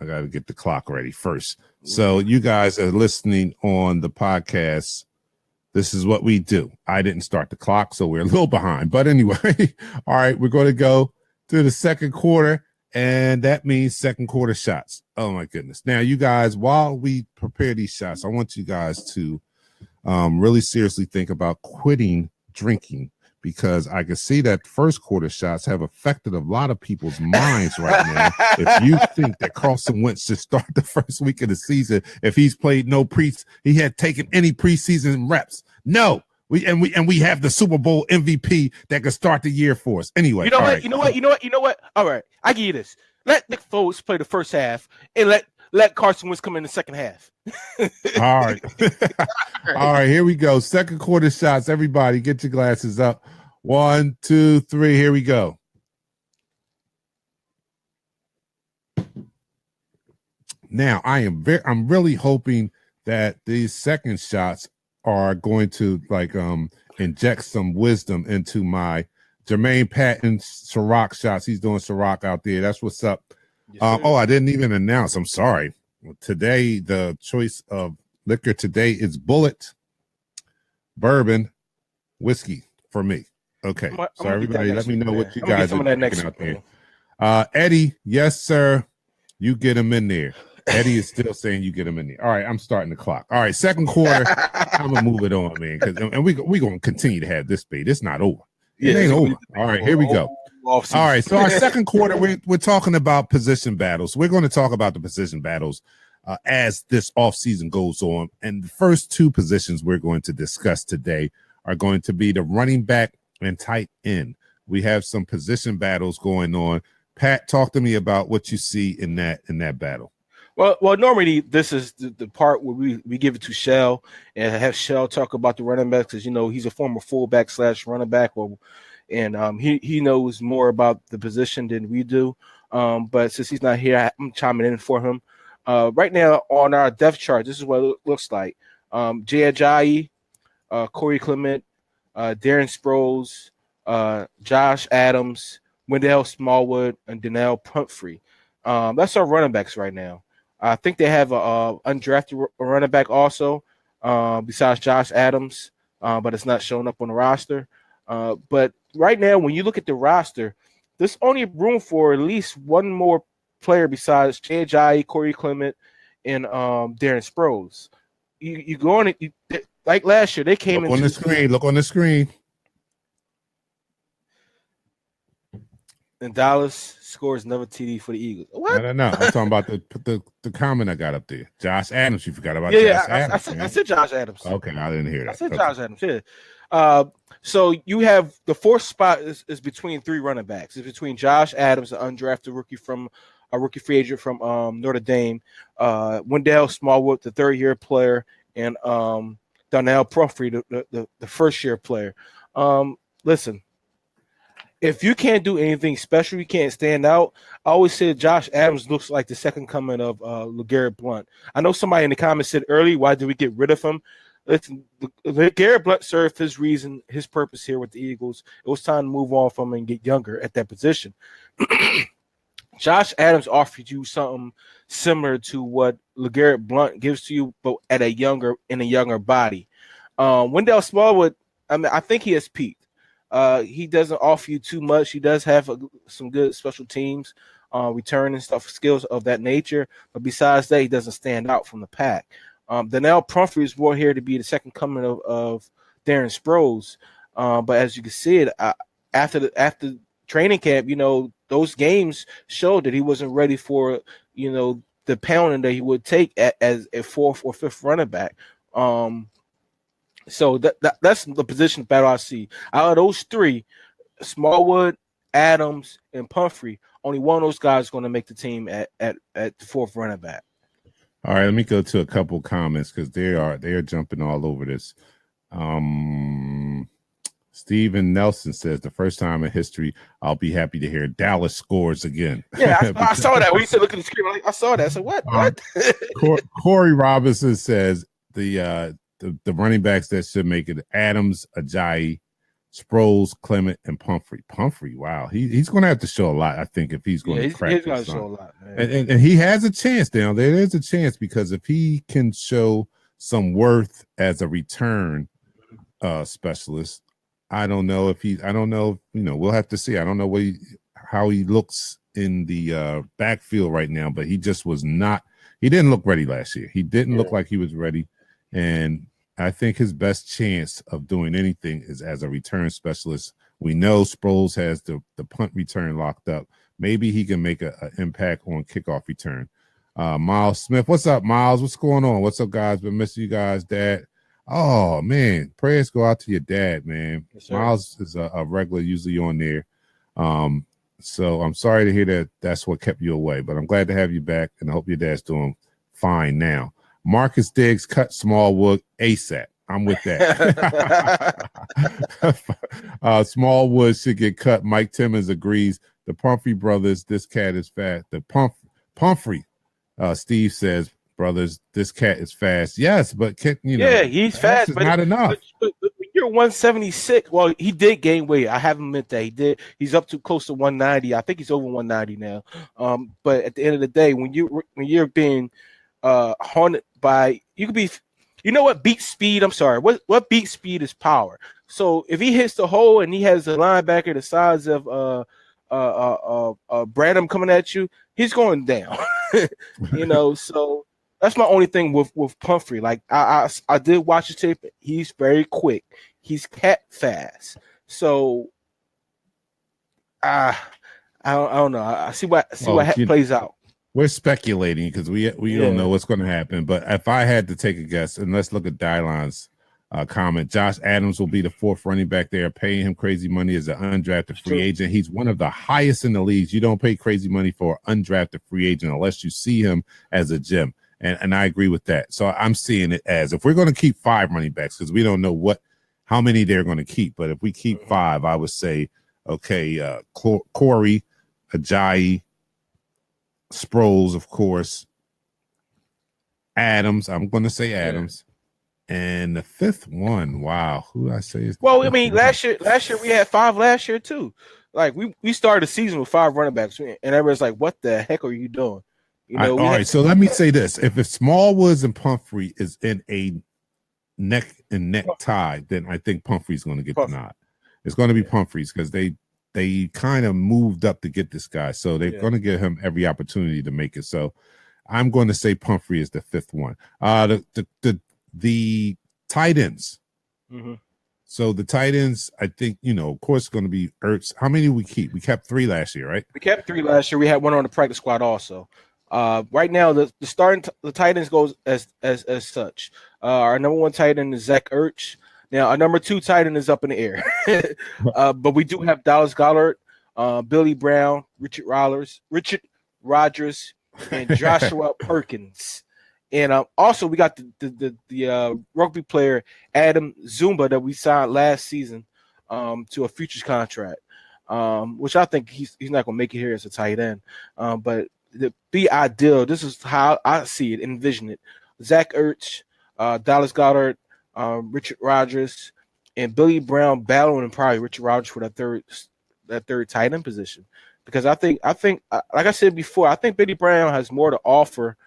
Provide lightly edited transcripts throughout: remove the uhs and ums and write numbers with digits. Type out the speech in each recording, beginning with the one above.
I got to get the clock ready first. So you guys are listening on the podcast. This is what we do. I didn't start the clock, so we're a little behind. But anyway, all right, we're going to go to the second quarter, and that means second quarter shots. Oh, my goodness. Now, you guys, while we prepare these shots, I want you guys to really seriously think about quitting drinking, because I can see that first quarter shots have affected a lot of people's minds right now. If you think that Carson Wentz should start the first week of the season, if he's played he had taken any preseason reps. No, we have the Super Bowl MVP that could start the year for us. Anyway, you know what? All right, I give you this. Let Nick Foles play the first half, and let Carson Wentz come in the second half. All right. All right, here we go. Second quarter shots. Everybody get your glasses up. 1, 2, 3. Here we go. Now, I'm really hoping that these second shots are going to inject some wisdom into my Jermaine Patton Ciroc shots. He's doing Ciroc out there. That's what's up. Yes, I didn't even announce. I'm sorry. Today, the choice of liquor today is Bullet, bourbon, whiskey for me. Okay. So everybody, let me know what you guys are drinking out there. Eddie, yes, sir. You get him in there. Eddie is still saying you get him in there. All right, I'm starting the clock. All right, second quarter. I'm gonna move it on, man, and we gonna continue to have this speed. It's not over. It ain't over. All right, here we go. All right, so our second quarter, we're talking about position battles. We're going to talk about the position battles as this offseason goes on. And the first two positions we're going to discuss today are going to be the running back and tight end. We have some position battles going on. Pat, talk to me about what you see in that battle. Well, normally this is the part where we give it to Shell and have Shell talk about the running backs, because he's a former fullback / running back, and he knows more about the position than we do. But since he's not here, I'm chiming in for him. Right now on our depth chart, this is what it looks like. Jay Ajayi, Corey Clement, Darren Sproles, Josh Adams, Wendell Smallwood, and Donnell Pumphrey. That's our running backs right now. I think they have a undrafted running back also, besides Josh Adams, but it's not showing up on the roster. But right now, when you look at the roster, there's only room for at least one more player besides Jay Ajayi, Corey Clement, and Darren Sproles. You go on it like last year. They came on the screen. Look on the screen. And Dallas scores another TD for the Eagles. What? No. I'm talking about the comment I got up there. Josh Adams. You forgot about Josh Adams. I said Josh Adams. Okay, I didn't hear that. I said Josh Adams. Yeah. So you have the fourth spot is between three running backs. It's between Josh Adams, an undrafted rookie free agent from Notre Dame, Wendell Smallwood, the third-year player, and Donnell Pumphrey, the first-year player. Listen. If you can't do anything special, you can't stand out. I always say Josh Adams looks like the second coming of LeGarrette Blount. I know somebody in the comments said early, why did we get rid of him? Listen, LeGarrette Blount served his purpose here with the Eagles. It was time to move on from him and get younger at that position. Josh Adams offered you something similar to what LeGarrette Blount gives to you, but in a younger body. Wendell Smallwood, I think he has peaked. He doesn't offer you too much. He does have some good special teams, return and stuff, skills of that nature. But besides that, he doesn't stand out from the pack. Donnell Pumphrey is more here to be the second coming of Darren Sproles. But as you can see it, after training camp, those games showed that he wasn't ready for, the pounding that he would take as a fourth or fifth running back. So that's the position battle I see. Out of those three, Smallwood, Adams, and Pumphrey, only one of those guys is going to make the team at the fourth running back. All right, let me go to a couple comments because they are jumping all over this. Steven Nelson says the first time in history I'll be happy to hear Dallas scores again. Yeah, I saw that. When you said look at the screen, I saw that. So what? Corey Robinson says the running backs that should make it: Adams, Ajayi, Sproles, Clement, and Pumphrey. Pumphrey, wow, he's going to have to show a lot, I think, if he's going to crack he's going this to show a on. lot, man. And he has a chance down there. There's a chance because if he can show some worth as a return specialist, I don't know. We'll have to see. I don't know how he looks in the backfield right now, but he just was not. He didn't look ready last year. He didn't look like he was ready, and I think his best chance of doing anything is as a return specialist. We know Sproles has the punt return locked up. Maybe he can make an impact on kickoff return. Miles Smith, what's up, Miles? What's going on? What's up, guys? Been missing you guys, Dad. Oh man, prayers go out to your dad, man. Yes, Miles is a regular, usually on there. So I'm sorry to hear that that's what kept you away, but I'm glad to have you back, and I hope your dad's doing fine now. Marcus Diggs, cut Smallwood ASAP. I'm with that. Smallwood should get cut. Mike Timmons agrees. The Pumphrey brothers, this cat is fast. The Pumphrey, Steve says, brothers, this cat is fast. Yes, but he's fast, but not enough. But you're 176. Well, he did gain weight. I haven't meant that he did. He's up to close to 190. I think he's over 190 now. But at the end of the day, when you're being haunted by, you could be, what beats speed? I'm sorry. What beats speed is power. So if he hits the hole and he has a linebacker the size of Branham coming at you, he's going down. So that's my only thing with Pumphrey. Like I did watch the tape. He's very quick. He's cat fast. So I don't know. I see what plays out. We're speculating because we don't know what's going to happen. But if I had to take a guess, and let's look at Dylon's comment, Josh Adams will be the fourth running back there, paying him crazy money as an undrafted free agent. He's one of the highest in the leagues. You don't pay crazy money for an undrafted free agent unless you see him as a gem. And I agree with that. So I'm seeing it as, if we're going to keep 5 running backs, because we don't know how many they're going to keep. But if we keep 5, I would say, okay, Corey, Ajayi, Sproles, of course, Adams. I'm going to say Adams. And the fifth one, wow, who I say is well. I mean, last year we had 5 last year too. Like we started the season with 5 running backs, and everyone's like, "What the heck are you doing?" All right. So let me say this: if Smallwoods and Pumphrey is in a neck and neck tie, then I think Pumphrey's going to get the nod. It's going to be Pumphrey's because they kind of moved up to get this guy, so they're going to give him every opportunity to make it. So I'm going to say Pumphrey is the 5th one. The tight ends. Mm-hmm. So the tight ends, I think, of course, going to be Ertz. How many did we keep? We kept 3 last year, right? We kept 3 last year. We had one on the practice squad also. Right now, the starting the tight ends goes as such. Our number 1 tight end is Zach Ertz. Now, our number 2 tight end is up in the air. But we do have Dallas Goedert, Billy Brown, Richard Rodgers, and Joshua Perkins. And also, we got the rugby player Adam Zumba that we signed last season to a futures contract, which I think he's not going to make it here as a tight end. But to be ideal, this is how I see it, envision it. Zach Ertz, Dallas Goedert, Richard Rodgers, and Billy Brown battling probably Richard Rodgers for that third tight end position. Because I think like I said before, I think Billy Brown has more to offer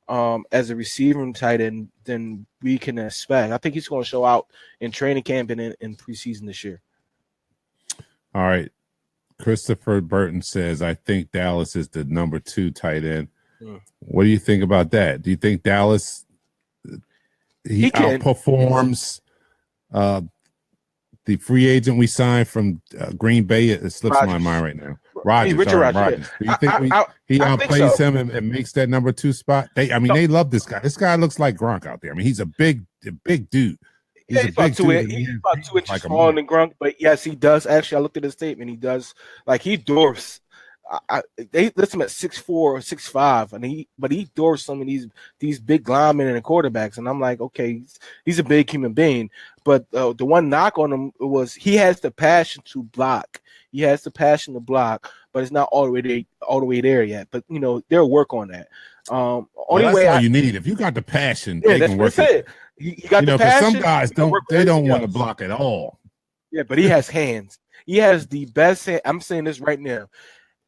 as a receiver tight end than we can expect. I think he's going to show out in training camp and in preseason this year. All right. Christopher Burton says, I think Dallas is the number 2 tight end. What do you think about that? Do you think Dallas he outperforms the free agent we signed from Green Bay? It slips my mind right now. Rodgers. Rodgers. Do you think he outplays him and makes that number 2 spot? They love this guy. This guy looks like Gronk out there. I mean, he's a big dude. He's about 2 inches smaller than Gronk, but yes, he does. Actually, I looked at his statement. He does, like, he dwarfs. They list him at 6'4" or 6'5", but he dwarfs some of these big linemen and quarterbacks. And I'm like, okay, he's a big human being. But the one knock on him was he has the passion to block. He has the passion to block, but it's not all the way there yet. But they'll work on that. That's all you need. If you got the passion, they can work it. He got the passion. Some guys don't want to block at all. Yeah, but he has hands. He has the best hand. I'm saying this right now.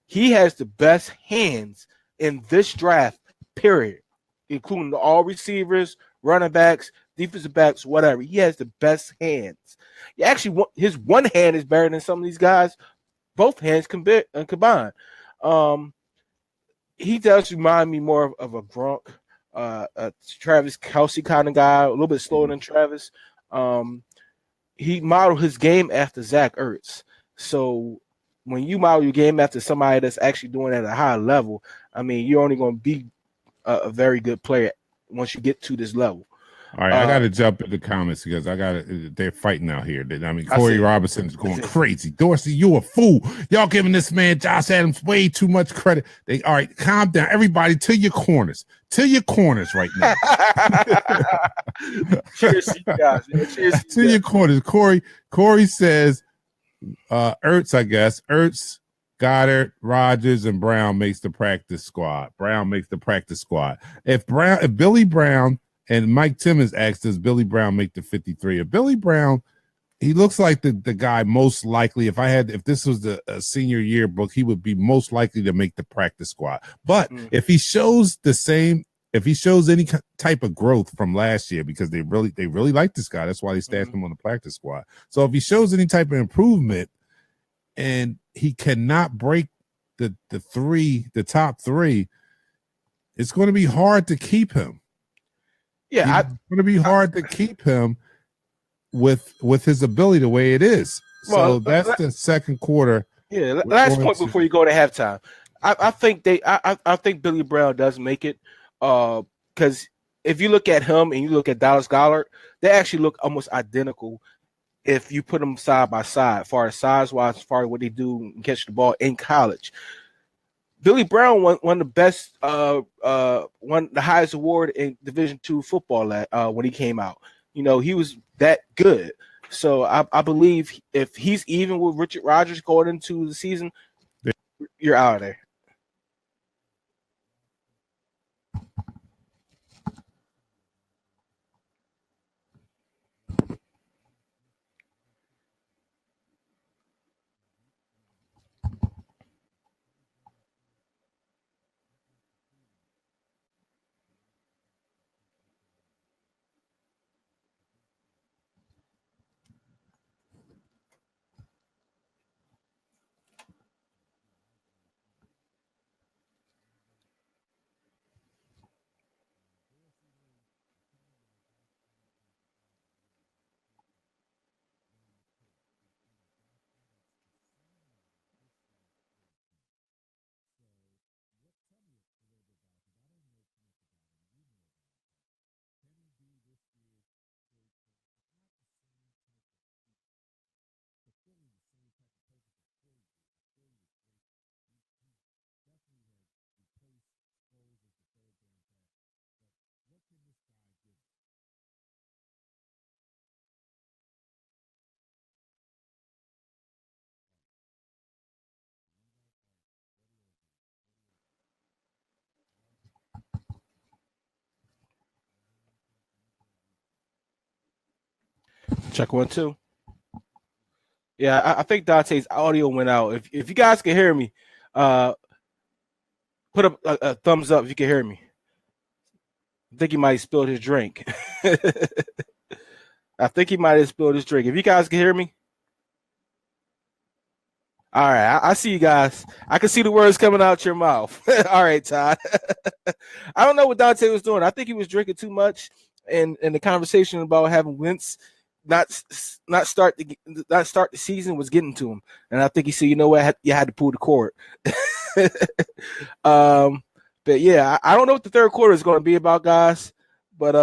He has the best hands in this draft, period, including all receivers, running backs, defensive backs, whatever. He has the best hands. He actually, his one hand is better than some of these guys. Both hands combined. Um, he does remind me more of a Gronk, a Travis Kelsey kind of guy, a little bit slower than Travis. He modeled his game after Zach Ertz. So when you model your game after somebody that's actually doing it at a high level, I mean, you're only going to be a very good player once you get to this level. All right, I got to jump in the comments because they're fighting out here. I mean, Corey Robinson is going crazy. Dorsey, you a fool. Y'all giving this man Josh Adams way too much credit. All right, calm down, everybody, to your corners right now. Cheers to you guys. Cheers to your corners. Corey says, Ertz, I guess. Ertz, Goddard, Rodgers, and Brown makes the practice squad. If Billy Brown and Mike Timmons asked, does Billy Brown make the 53? If Billy Brown, he looks like the guy most likely, if this was the senior yearbook, he would be most likely to make the practice squad. But if he shows any type of growth from last year, because they really like this guy, that's why they stashed him on the practice squad. So if he shows any type of improvement and he cannot break the top three, it's going to be hard to keep him. Yeah, it's going to be hard to keep him with his ability the way it is. So that's the second quarter. Yeah, last point before you go to halftime. I think Billy Brown does make it because if you look at him and you look at Dallas Goedert, they actually look almost identical if you put them side by side, as far as size-wise, as far as what they do and catch the ball in college. Billy Brown won the best, won the highest award in Division II football when he came out. You know, he was that good. So I believe if he's even with Richard Rodgers going into the season, you're out of there. Check 1, 2. Yeah, I think Dante's audio went out. If you guys can hear me, put up a thumbs up if you can hear me. I think he might have spilled his drink. I think he might have spilled his drink. If you guys can hear me. All right, I see you guys. I can see the words coming out your mouth. All right, Todd. I don't know what Dante was doing. I think he was drinking too much, and the conversation about having Wentz not start the season was getting to him, and I think he said, you know what, you had to pull the cord. But yeah, I don't know what the third quarter is going to be about, guys. But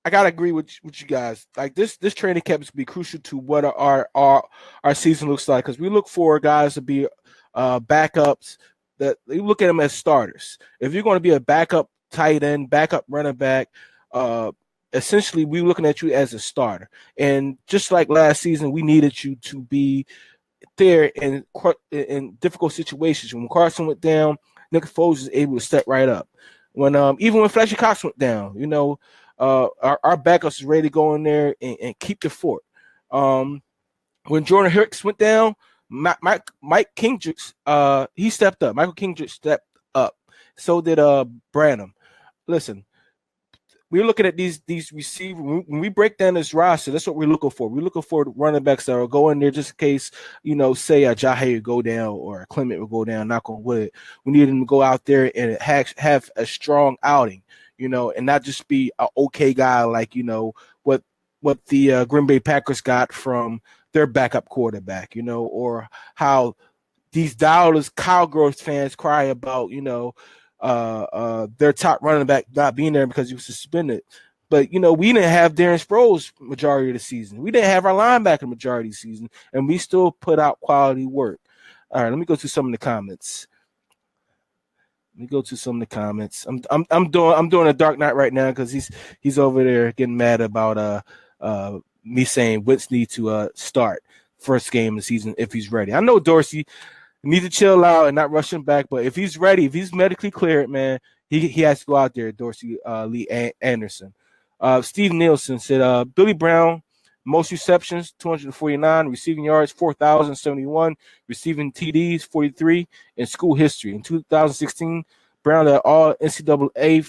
I gotta agree with you guys. Like this training camp is going to be crucial to what our season looks like, because we look for guys to be backups. That you look at them as starters. If you're going to be a backup tight end, backup running back, essentially we're looking at you as a starter. And just like last season, we needed you to be there in difficult situations. When Carson went down, Nick Foles was able to step right up. When even when Fletcher Cox went down, you know, our backups is ready to go in there and keep the fort. when Jordan Hicks went down, Mike Kendricks, he stepped up. Michael Kendricks stepped up. So did Branham. Listen, we're looking at these receivers. When we break down this roster, that's what we're looking for. We're looking for running backs that will go in there just in case, say a Jahay will go down or a Clement will go down, knock on wood. We need him to go out there and have a strong outing, and not just be an okay guy like, what the Green Bay Packers got from their backup quarterback, or how these Dallas Cowgirls fans cry about, their top running back not being there because he was suspended. But, we didn't have Darren Sproles majority of the season. We didn't have our linebacker majority of the season, and we still put out quality work. All right, let me go to some of the comments. I'm doing a Dark Knight right now because he's over there getting mad about me saying Wentz need to start first game of the season if he's ready. I know Dorsey need to chill out and not rush him back, but if he's ready, if he's medically cleared, man, he has to go out there. Dorsey Lee Anderson. Steve Nielsen said Billy Brown, most receptions 249, receiving yards 4,071, receiving TDs 43 in school history. In 2016, Brown led all NCAA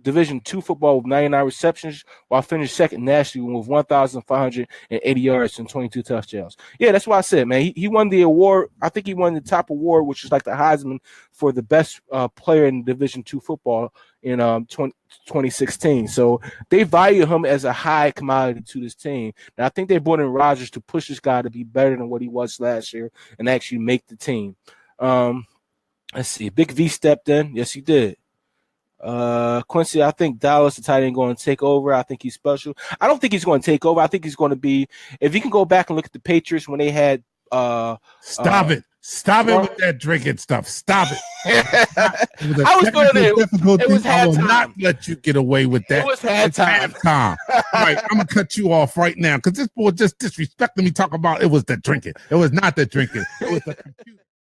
Division II football with 99 receptions, while finished second nationally with 1,580 yards and 22 touchdowns. Yeah, that's what I said, man. He won the award. I think he won the top award, which is like the Heisman for the best player in Division II football in 2016. So they value him as a high commodity to this team. And I think they brought in Rodgers to push this guy to be better than what he was last year and actually make the team. Let's see. Big V stepped in. Yes, he did. Quincy, I think Dallas, the tight end, going to take over. I think he's special. I don't think he's going to take over. I think he's going to be, if you can go back and look at the Patriots when they had Stop it with that drinking stuff. Stop it. I was going to it was I will not let you get away with that. It was halftime. All right, I'm gonna cut you off right now because this boy just disrespecting me talking about it was the drinking. It was not the drinking. It was the computer.